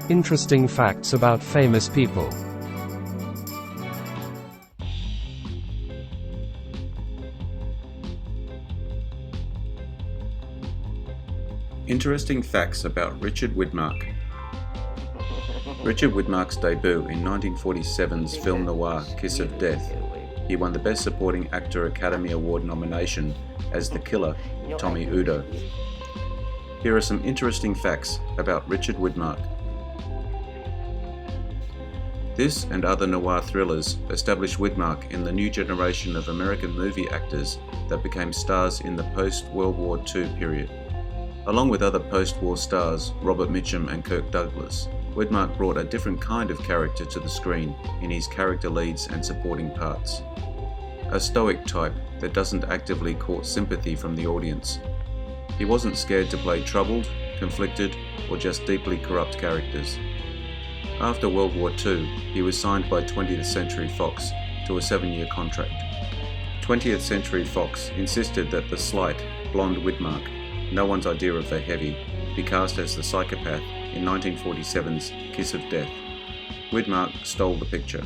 Interesting facts about famous people. Interesting facts about Richard Widmark. Richard Widmark's debut in 1947's film noir Kiss of Death. He won the Best Supporting Actor Academy Award nomination as the killer, Tommy Udo. Here are some interesting facts about Richard Widmark. This and other noir thrillers established Widmark in the new generation of American movie actors that became stars in the post-World War II period. Along with other post-war stars Robert Mitchum and Kirk Douglas, Widmark brought a different kind of character to the screen in his character leads and supporting parts. A stoic type that doesn't actively court sympathy from the audience. He wasn't scared to play troubled, conflicted, or just deeply corrupt characters. After World War II, he was signed by 20th Century Fox to a 7-year contract. 20th Century Fox insisted that the slight, blonde Widmark, no one's idea of the heavy, be cast as the psychopath in 1947's Kiss of Death. Widmark stole the picture.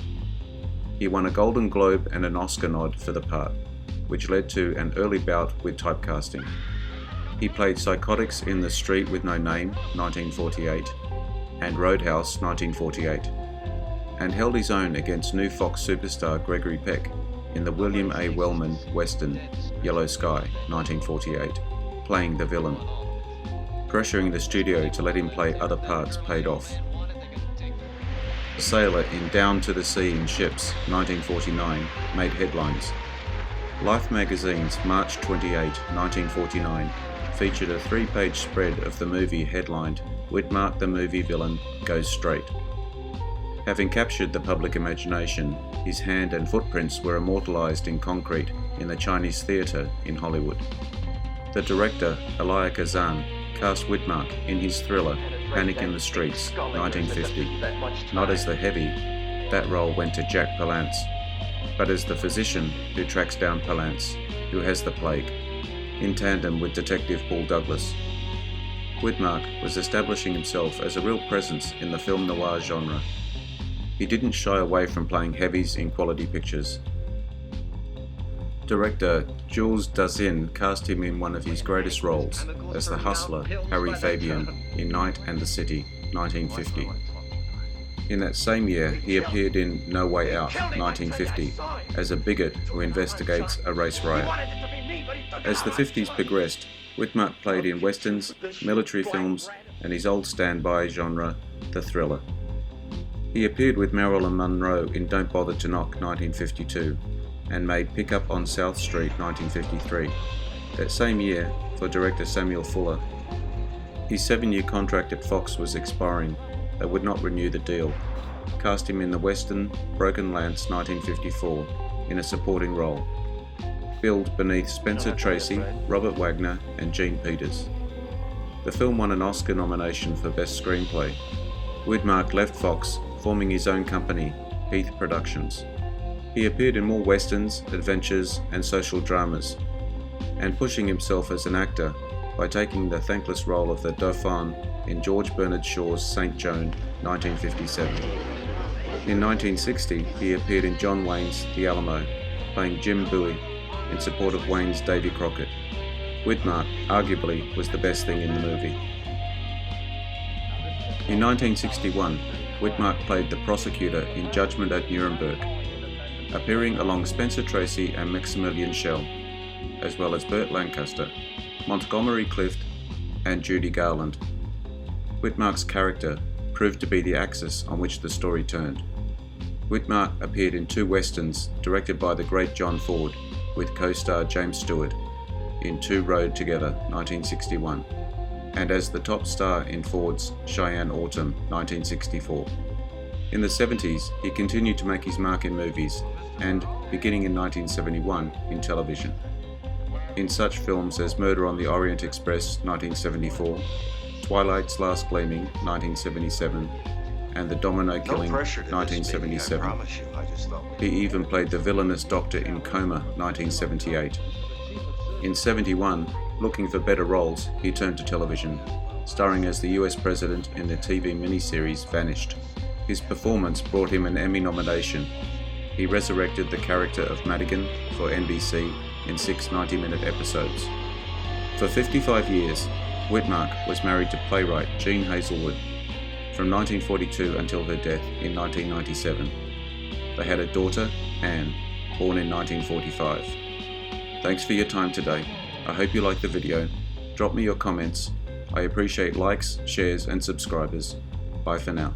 He won a Golden Globe and an Oscar nod for the part, which led to an early bout with typecasting. He played Psychotics in The Street with No Name, 1948, and Roadhouse, 1948, and held his own against new Fox superstar Gregory Peck in the William A. Wellman western Yellow Sky, 1948, playing the villain. Pressuring the studio to let him play other parts paid off. The sailor in Down to the Sea in Ships, 1949, made headlines. Life magazine's March 28, 1949, featured a 3-page spread of the movie headlined, "Widmark the movie villain goes straight." Having captured the public imagination, his hand and footprints were immortalized in concrete in the Chinese theatre in Hollywood. The director, Elia Kazan, cast Widmark in his thriller Panic in the Streets, 1950, not as the heavy, that role went to Jack Palance, but as the physician who tracks down Palance, who has the plague, in tandem with Detective Paul Douglas. Widmark was establishing himself as a real presence in the film noir genre. He didn't shy away from playing heavies in quality pictures. Director Jules Dassin cast him in one of his greatest roles as the hustler Harry Fabian in Night and the City, 1950. In that same year, he appeared in No Way Out, 1950, as a bigot who investigates a race riot. As the 50s progressed, Widmark played in westerns, military films, and his old standby genre, the thriller. He appeared with Marilyn Monroe in Don't Bother to Knock, 1952, and made Pick Up on South Street, 1953. That same year, for director Samuel Fuller. His 7-year contract at Fox was expiring. They would not renew the deal. Cast him in the western Broken Lance, 1954, in a supporting role. Billed beneath Spencer Tracy, Robert Wagner, and Gene Peters. The film won an Oscar nomination for Best Screenplay. Widmark left Fox, forming his own company, Heath Productions. He appeared in more westerns, adventures, and social dramas, and pushing himself as an actor by taking the thankless role of the Dauphin in George Bernard Shaw's St. Joan, 1957. In 1960, he appeared in John Wayne's The Alamo, playing Jim Bowie in support of Wayne's Davy Crockett. Widmark, arguably, was the best thing in the movie. In 1961, Widmark played the prosecutor in Judgment at Nuremberg, appearing along Spencer Tracy and Maximilian Schell, as well as Burt Lancaster, Montgomery Clift, and Judy Garland. Widmark's character proved to be the axis on which the story turned. Widmark appeared in 2 westerns directed by the great John Ford, with co-star James Stewart, in Two Rode Together, 1961, and as the top star in Ford's Cheyenne Autumn, 1964. In the 70s, he continued to make his mark in movies, and, beginning in 1971, in television. In such films as Murder on the Orient Express, 1974, Twilight's Last Gleaming, 1977, and The Domino Killing, 1977. He even played the villainous doctor in Coma, 1978. In 71, Looking for better roles, he turned to television, starring as the US President in the TV miniseries Vanished. His performance brought him an Emmy nomination. He resurrected the character of Madigan for NBC in 6 90-minute episodes. For 55 years, Widmark was married to playwright Jean Hazelwood from 1942 until her death in 1997. They had a daughter, Anne, born in 1945. Thanks for your time today. I hope you liked the video. Drop me your comments. I appreciate likes, shares and subscribers. Bye for now.